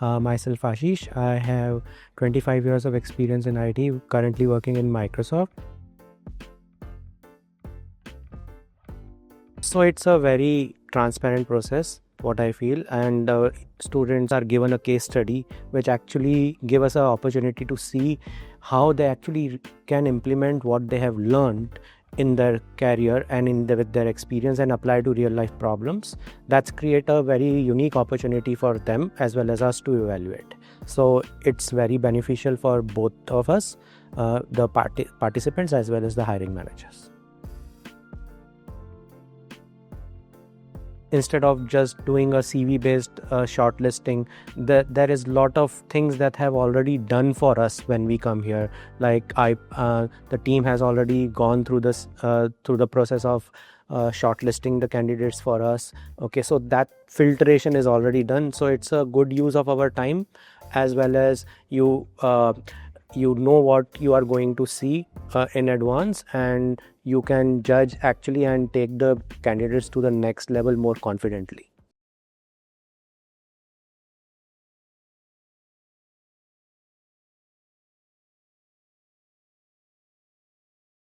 Myself Ashish. I have 25 years of experience in IT, currently working in Microsoft. So it's a very transparent process, what I feel, and students are given a case study which actually give us an opportunity to see how they actually can implement what they have learned in their career and with their experience and apply to real life problems. That's create a very unique opportunity for them as well as us to evaluate. So it's very beneficial for both of us, the participants as well as the hiring managers. Instead of just doing a CV based shortlisting, there is lot of things that have already done for us when we come here. Like the team has already gone through this through the process of shortlisting the candidates for us. Okay, so that filtration is already done, so it's a good use of our time, as well as you know what you are going to see in advance, and you can judge actually and take the candidates to the next level more confidently.